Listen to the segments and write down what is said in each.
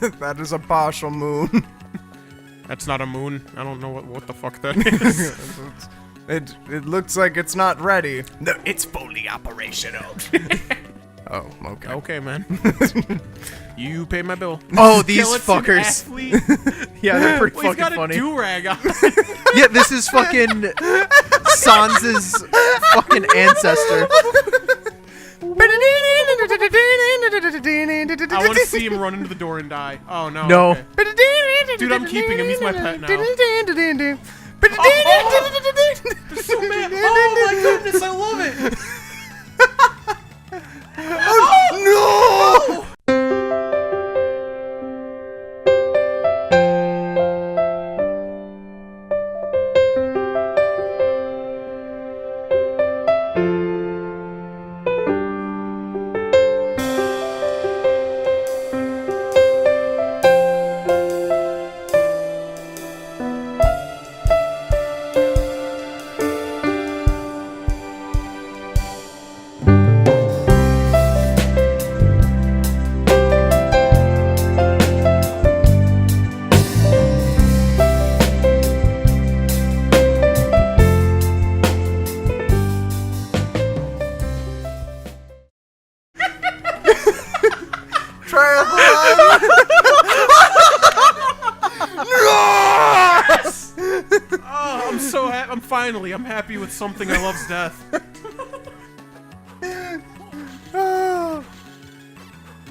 That is a partial moon. That's not a moon. I don't know what the fuck that is. It looks like it's not ready. No, it's fully operational. Oh, okay. Okay, man. You pay my bill. Oh, these Skeleton fuckers. athlete. Yeah, they're pretty Well, he's fucking got funny. a do-rag on. Yeah, this is fucking Sans's fucking ancestor. I want to see him run into the door and die. Oh, no. No. Okay. Dude, I'm keeping him. He's my pet now. They're so mad. Oh, my goodness. I love it. Oh, no! Oh, I'm so happy. I'm happy with something I love's death.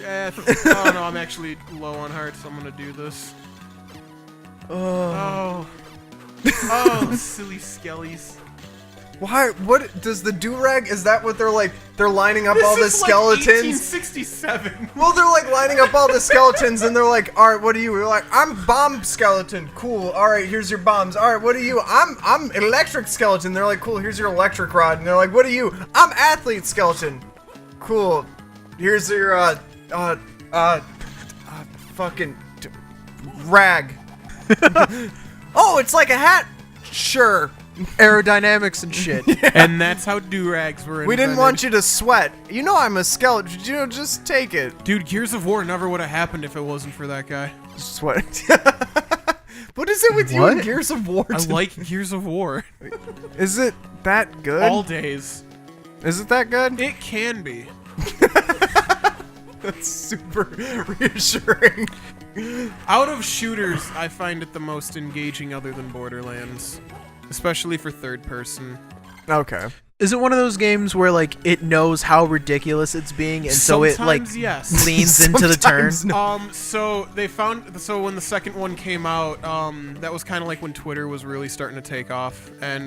Yeah. Oh no, I'm actually low on hearts. So I'm gonna do this. Oh, silly skellies. Why? What does the do-rag? Is that what they're like? They're lining up all the This is skeletons. like 1867. Well, they're like lining up all the skeletons, and they're like, "All right, what are you?" We're like, "I'm bomb skeleton." Cool. All right, here's your bombs. All right, what are you? I'm electric skeleton. They're like, "Cool. Here's your electric rod." And they're like, "What are you?" I'm athlete skeleton. Cool. Here's your fucking rag. Oh, it's like a hat. Sure. Aerodynamics and shit. And that's how do-rags were invented. We didn't want you to sweat. You know I'm a skeleton. You know, just take it. Dude, Gears of War never would have happened if it wasn't for that guy. Sweat. What is it with you and What? Gears of War? I like Gears of War. Is it that good? All days. Is it that good? It can be. That's super reassuring. Out of shooters, I find it the most engaging other than Borderlands. Especially for third person. Okay. Is it one of those games where like it knows how ridiculous it's being, and so it like Sometimes, yes. leans into the turn? Sometimes no. So when the second one came out, that was kind of like when Twitter was really starting to take off, and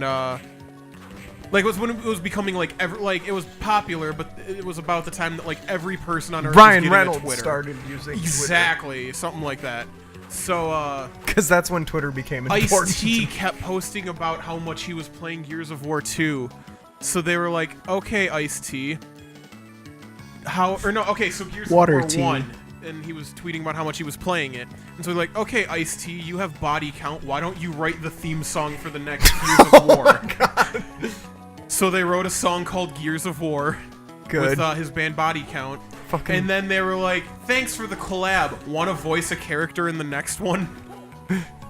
like it was when it was becoming like it was popular, but it was about the time that like every person on Earth Ryan was getting a Reynolds Twitter. started using Exactly, something like that. So, because that's when Twitter became important. Ice-T kept posting about how much he was playing Gears of War 2. So they were like, okay, Ice-T. So Gears Water of War tea. 1. And he was tweeting about how much he was playing it. And so they're like, okay, Ice-T, you have body count. Why don't you write the theme song for the next Gears of War? Oh my God. So they wrote a song called Gears of War. Good. With his band Body Count. Fucking- And then they were like, thanks for the collab. Want to voice a character in the next one?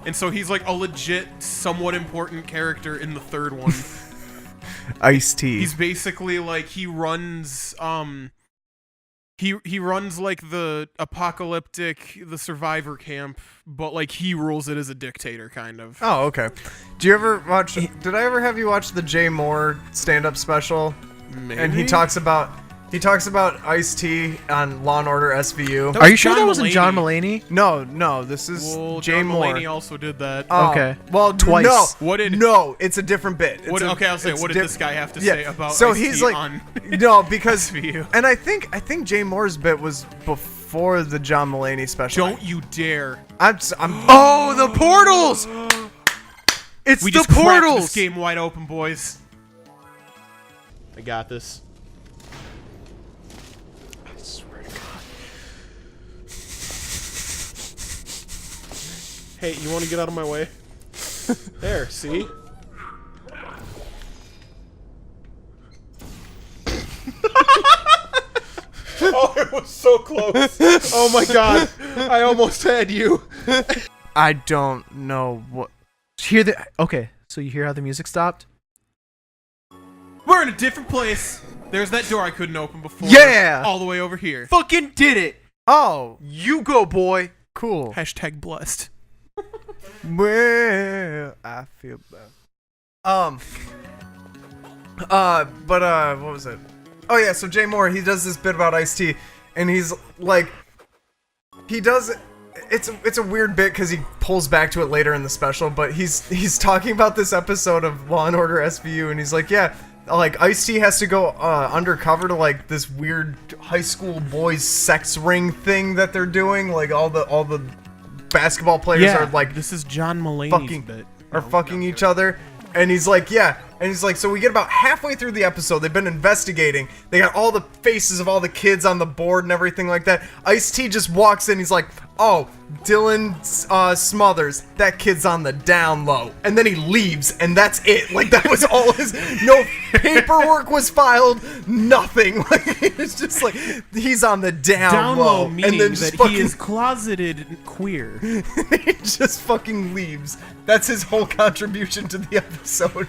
And so he's like a legit, somewhat important character in the third one. Ice-T. He's basically like, he runs like the the survivor camp, but like he rules it as a dictator, kind of. Oh, okay. Do you ever watch? Did I ever have you watch the Jay Moore stand-up special? Maybe? And he talks about Ice-T on Law and Order SVU. Are you sure John that wasn't Mulaney. John Mulaney? No, this is Well, Jay John Moore. Mulaney also did that. Oh, Okay. Well, Twice. No, What did- no, it's a different bit. What did this guy have to say about So Ice-T he's like, on no, because SVU? and I think Jay Moore's bit was before the John Mulaney special. Don't you dare. I'm Oh, the portals! It's We the just cracked portals! this game wide open, boys. I got this. I swear to God. Hey, you want to get out of my way? There, see? Oh, was so close. Oh my god. I almost had you. I don't know what. Okay, so you hear how the music stopped? We're in a different place. There's that door I couldn't open before. Yeah! All the way over here. Fucking did it! Oh, You go, boy! cool. Hashtag blessed. Well, I feel bad. What was it? Oh yeah, so Jay Moore, he does this bit about Ice-T, and he's like, it's a weird bit because he pulls back to it later in the special, but he's talking about this episode of Law and Order SVU, and he's like, yeah, like Ice-T has to go undercover to like this weird high school boys sex ring thing that they're doing, like all the basketball players are like this is John Mulaney's fucking bit. fucking each other. And he's like, yeah. And he's like, so we get about halfway through the episode. They've been investigating. They got all the faces of all the kids on the board and everything like that. Ice-T just walks in. He's like, oh, Dylan Smothers. That kid's on the down low. And then he leaves, and that's it. Like, that was all his... No paperwork was filed. Nothing. Like, it's just like, he's on the down low. Meaning And then just that fucking... he is closeted queer. he just fucking leaves. That's his whole contribution to the episode.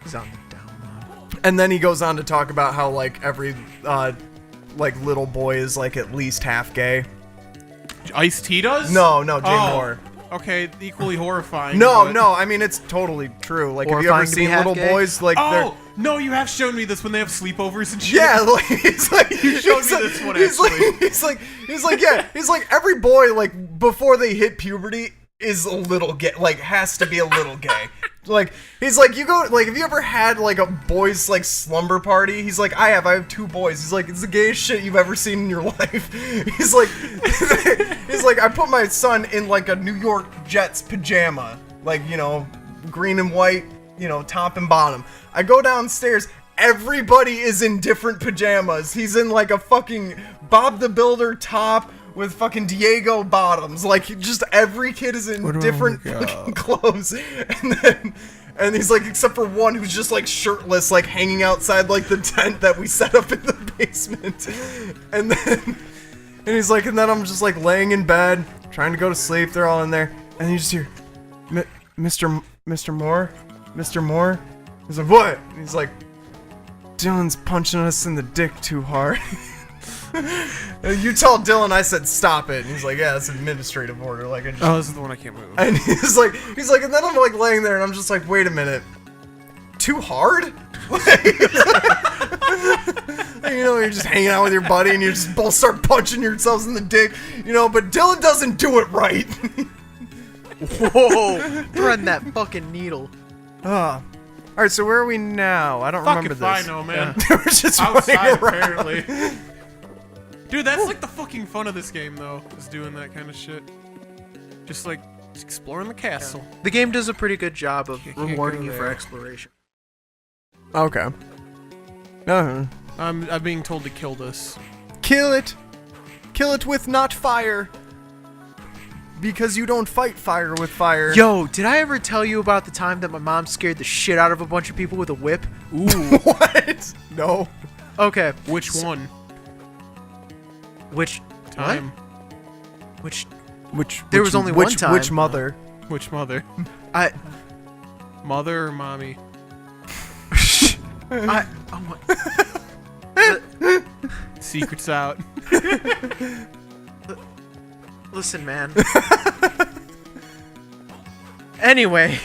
He's on the down low. And then he goes on to talk about how like every like little boy is like at least half gay. Ice-T does? No, Jay Moore. Okay, equally horrifying. No, but- I mean it's totally true. Like have you ever Horrifying to be seen half little gay? boys like they're Oh no, you have shown me this when they have sleepovers and shit. yeah, like he's like You showed he's me like, this one, he's like actually. he's like yeah, he's like every boy like before they hit puberty is a little gay, like has to be a little gay. Like he's like you go like have you ever had like a boys like slumber party? He's like I have 2 boys. He's like it's the gayest shit you've ever seen in your life. He's like he's like I put my son in like a New York Jets pajama, like you know green and white, you know top and bottom. I go downstairs. Everybody is in different pajamas. He's in like a fucking Bob the Builder top with fucking Diego bottoms. Like just every kid is in different fucking clothes. And he's like except for one who's just like shirtless, like hanging outside like the tent that we set up in the basement. And he's like, and then I'm just like laying in bed, trying to go to sleep. They're all in there. And you just hear Mr. Moore. He's like, what? And he's like, Dylan's punching us in the dick too hard. You tell Dylan I said stop it, and he's like, yeah, that's an administrative order. Like, I just, Oh, this is the one I can't move. and he's like, and then I'm like laying there, and I'm just like, wait a minute, too hard? You know, you're just hanging out with your buddy, and you just both start punching yourselves in the dick, you know, but Dylan doesn't do it right. Whoa! Threading that fucking needle. All right, so where are we now? I don't Fuck remember if this. I know, man. We're just Outside, running around. apparently. Dude, that's like the fucking fun of this game, though, is doing that kind of shit. Just like exploring the castle. The game does a pretty good job of You can't rewarding go you for there. exploration. Okay. I'm being told to kill this. Kill it. Kill it with not fire. Because you don't fight fire with fire. Yo, did I ever tell you about the time that my mom scared the shit out of a bunch of people with a whip? Ooh. What? No. Okay. Which one? Which Time. What? Which? There was only one time. Which mother? Which mother? I. Mother or mommy? Oh my. Secret's out. Listen, man. Anyway,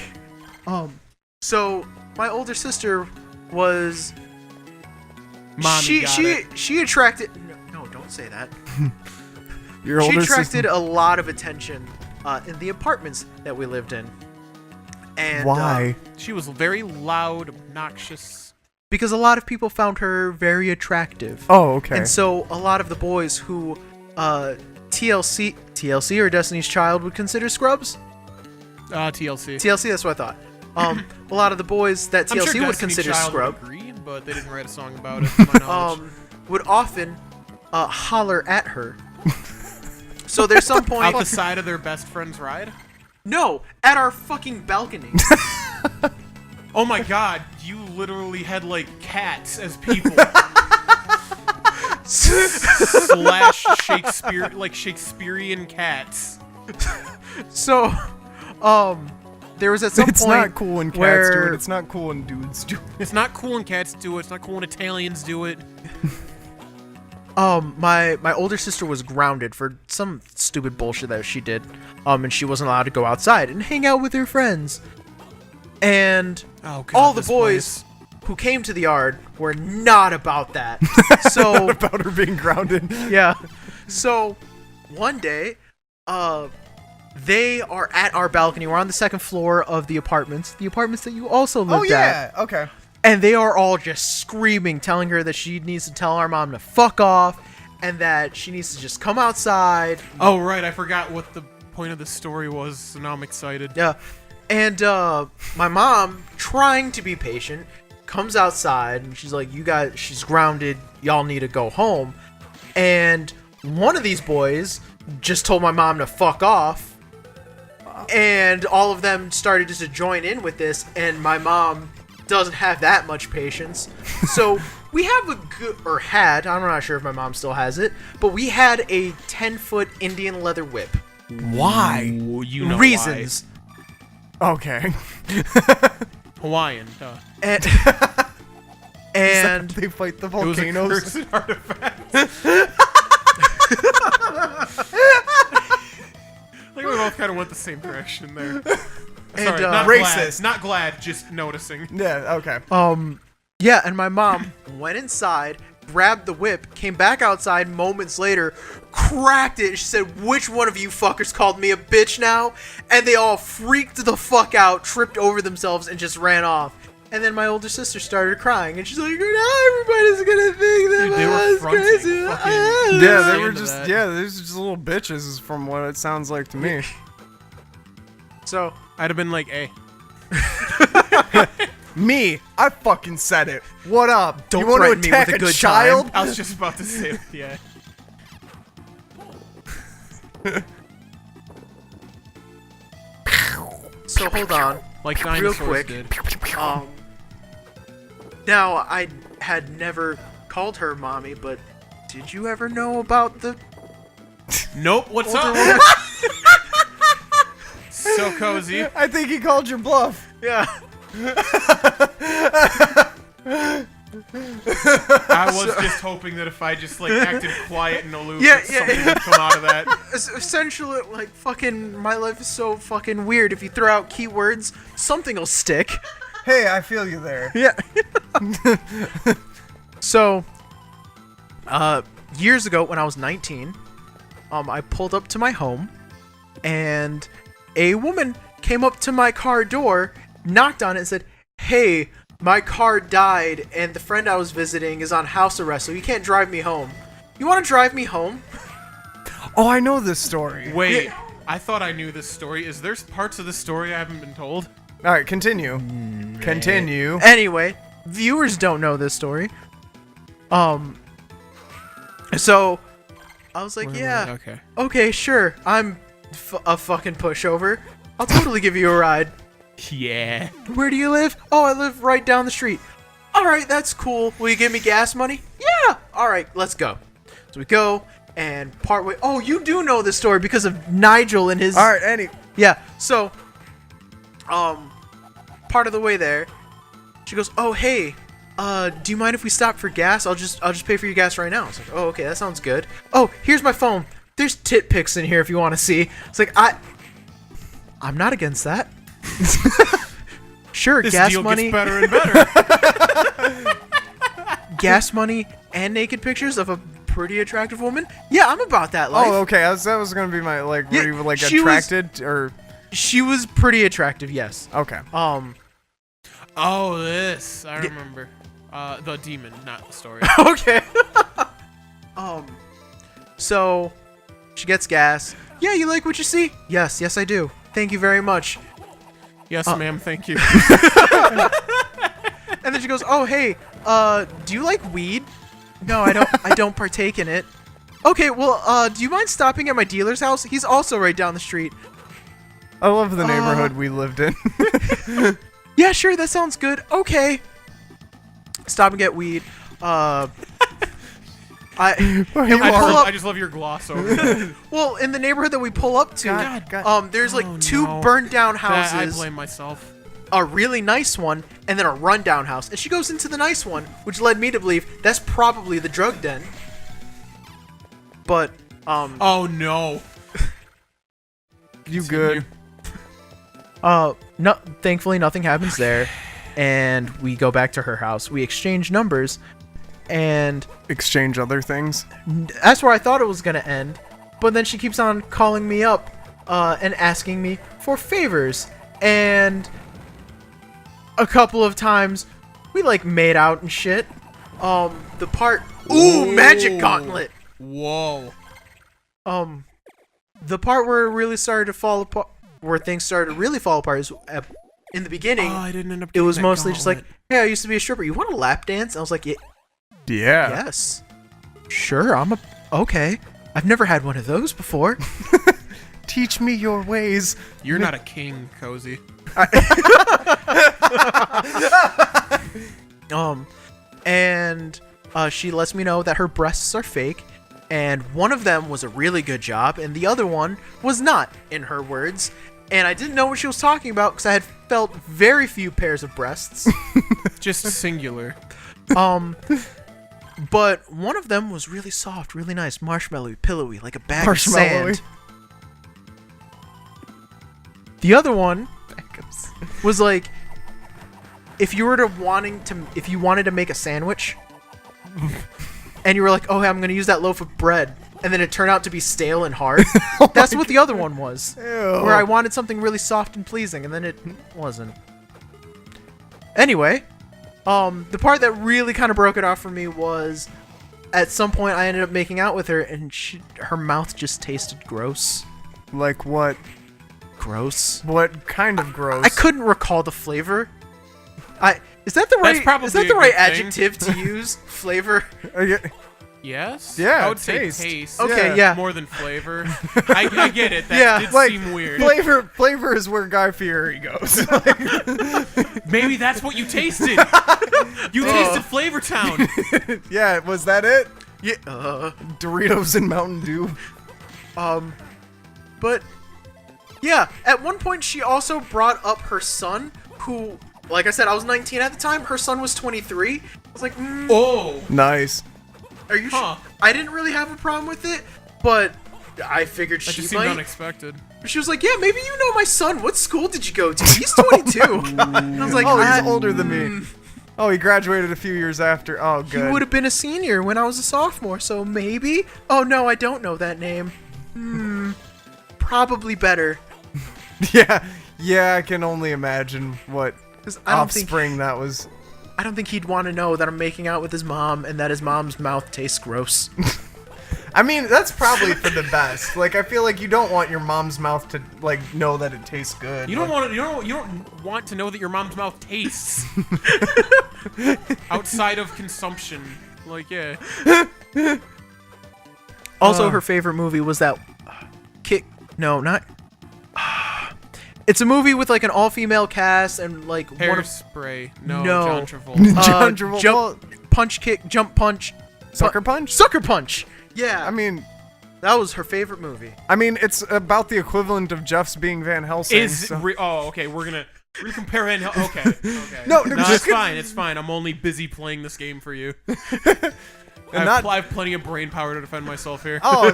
so my older sister was Mommy got it. she attracted no, don't say that. Your She older attracted sister. a lot of attention in the apartments that we lived in. And Why? She was very loud, obnoxious. because a lot of people found her very attractive. Oh, okay. And so a lot of the boys who TLC or Destiny's Child would consider scrubs. TLC. TLC, that's what I thought. A lot of the boys that I'm TLC sure would Destiny consider Child scrub would agree, but they didn't write a song about it, to my knowledge. would often holler at her. So there's some point. Out the side of their best friend's ride? No, at our fucking balcony. Oh my god, you literally had like cats as people. slash Shakespearean cats. So, there was at some It's point not cool when cats do where it. It's not cool when dudes do it. It's not cool when cats do it. It's not cool when Italians do it. my older sister was grounded for some stupid bullshit that she did, and she wasn't allowed to go outside and hang out with her friends. And Oh, God, all the this boys who came to the yard were not about that. So About her being grounded. yeah. So one day, they are at our balcony. We're on the second floor of the apartments that you also lived Oh at. yeah. Okay. And they are all just screaming, telling her that she needs to tell our mom to fuck off and that she needs to just come outside. Oh, right. I forgot what the point of the story was, so now I'm excited. Yeah. And my mom, trying to be patient, comes outside and she's like, you guys, she's grounded. Y'all need to go home. And one of these boys just told my mom to fuck off. And all of them started just to join in with this. And my mom doesn't have that much patience. So we have a good, or had, I'm not sure if my mom still has it, but we had a 10-foot Indian leather whip. Why? You know Reasons. Okay. why. Hawaiian. And, and They fight the It was a volcanoes. cursed artifact. Like we both kind of went the same direction there. Sorry, not racist. Glad, not glad, just noticing. Yeah. Okay. yeah, and my mom went inside, grabbed the whip, came back outside moments later, cracked it. She said, "Which one of you fuckers called me a bitch now?" And they all freaked the fuck out, tripped over themselves, and just ran off. And then my older sister started crying, and she's like, "Now everybody's gonna think that Dude, they were my mom's fronting crazy." fucking- Yeah, they Into were just that. yeah, they're just little bitches, is from what it sounds like to me. So I'd have been like, "Hey, Me, I fucking said it. What up? Don't you want to threaten me with attack a good child? I was just about to say, yeah." so hold on. Like Real dinosaurs quick. did. Now I had never called her mommy, but did you ever know about the Nope. What's older up? woman? So cozy. I think he called your bluff. Yeah. I was just hoping that if I just like acted quiet and aloof, Yeah, that yeah. something would come out of that. Essentially, like, fucking, my life is so fucking weird. If you throw out keywords, something will stick. Hey, I feel you there. Yeah. So, years ago when I was 19, I pulled up to my home, and a woman came up to my car door, knocked on it, and said, "Hey, my car died, and the friend I was visiting is on house arrest, so he can't drive me home. You want to drive me home?" Oh, I know this story. Wait, I thought I knew this story. Is there parts of the story I haven't been told? All right, continue. Continue. Anyway, viewers don't know this story. So I was like, yeah, okay, sure. I'm a fucking pushover. I'll totally give you a ride. Yeah. Where do you live? Oh, I live right down the street. All right, that's cool. Will you give me gas money? Yeah. All right, let's go. So we go, and partway. Oh, you do know this story because of Nigel and his. All right, Yeah. So, part of the way there, she goes, "Oh, hey, do you mind if we stop for gas? I'll just pay for your gas right now." I was like, "Oh, okay, that sounds good." "Oh, here's my phone. There's tit pics in here if you want to see." It's like I'm not against that. Sure, This gas deal money, gets better and better. gas money, and naked pictures of a pretty attractive woman. Yeah, I'm about that life. Oh, okay. That was gonna be my like. Yeah, Were you like she was- attracted or? She was pretty attractive, yes. Okay. Oh, this. I remember. The demon, not the story. Okay. So she gets gas. "Yeah, you like what you see?" "Yes, yes I do. Thank you very much." Yes, ma'am, thank you. And then she goes, "Oh, hey, do you like weed?" "No, I don't. I don't partake in it." "Okay, well, do you mind stopping at my dealer's house? He's also right down the street." I love the neighborhood we lived in. "Yeah, sure, that sounds good. Okay." Stop and get weed. I You I are- pull up. I just love your gloss over that. Well, in the neighborhood that we pull up to, God. there's like Oh, 2 no. burned down I houses, blame myself. a really nice one, and then a rundown house. And she goes into the nice one, which led me to believe that's probably the drug den. But Oh no. You good? no, thankfully nothing happens there, and we go back to her house. We exchange numbers, and Exchange other things. that's where I thought it was gonna end. But then she keeps on calling me up, and asking me for favors, and a couple of times we like made out and shit. The part magic gauntlet. Whoa. The part where it really started to fall apart, where things started to really fall apart, is in the beginning. Oh, I didn't end up. It was getting that mostly just like, gauntlet. hey, I used to be a stripper. You want a lap dance? And I was like, Yeah. yes, sure. Okay. I've never had one of those before. Teach me your ways. You're not a king, Cozy. And she lets me know that her breasts are fake, and one of them was a really good job, and the other one was not, in her words. And I didn't know what she was talking about because I had felt very few pairs of breasts. Just singular. But one of them was really soft, really nice, marshmallowy, pillowy, like a bag of Marshmallowy. sand. The other one was like, if you wanted to make a sandwich, and you were like, oh, hey, I'm gonna use that loaf of bread, and then it turned out to be stale and hard. That's what the other one was. Ew. Where I wanted something really soft and pleasing, and then it wasn't. Anyway, the part that really kind of broke it off for me was, at some point I ended up making out with her, and her mouth just tasted gross. Like what? Gross. What kind of gross? I couldn't recall the flavor. Is that the That's right? probably Is that a the right good thing. adjective to use? Flavor. Yes? Yeah, I would say taste. taste. Okay, yeah. More than flavor. I get it. That Yeah, did like, seem weird. Flavor is where Guy Fieri goes. Maybe that's what you tasted. You tasted Flavor Town. Yeah, was that it? Yeah. Doritos and Mountain Dew. But yeah, at one point she also brought up her son, who, like I said, I was 19 at the time. Her son was 23. I was like, Oh. Nice. are you Huh. sure? I didn't really have a problem with it, but I figured That she just seemed might. unexpected. She was like, yeah, maybe you know my son. What school did you go to? He's 22. And I was like, Oh, he's older than me. Oh, he graduated a few years after. Oh, He good. would have been a senior when I was a sophomore, so maybe? Oh, no, I don't know that name. Probably better. Yeah, I can only imagine what 'Cause I don't think offspring that was. I don't think he'd want to know that I'm making out with his mom and that his mom's mouth tastes gross. I mean, that's probably for the best. Like, I feel like you don't want your mom's mouth to like know that it tastes good. You don't want to know that your mom's mouth tastes outside of consumption. Like, yeah. Also, her favorite movie was that No, not. It's a movie with like an all-female cast and like one of Hairspray. No, No. John Travolta. John Travolta. jump punch, Sucker Punch? Sucker Punch. Yeah, I mean, that was her favorite movie. it's about the equivalent of Jeff's being Van Helsing. so- Okay. We're gonna compare it. Okay. No, it's fine. It's fine. I'm only busy playing this game for you. I have plenty of brain power to defend myself here. Oh,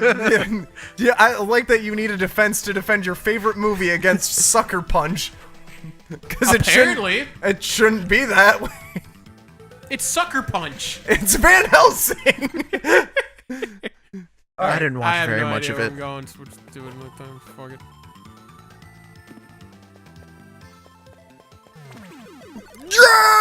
yeah, I like that you need a defense to defend your favorite movie against Sucker Punch. Because Apparently, it shouldn't be that way. it's Sucker Punch. It's Van Helsing. I didn't watch I have very no much idea of where it. I'm going, so we're just doing it. Fuck it. Yeah!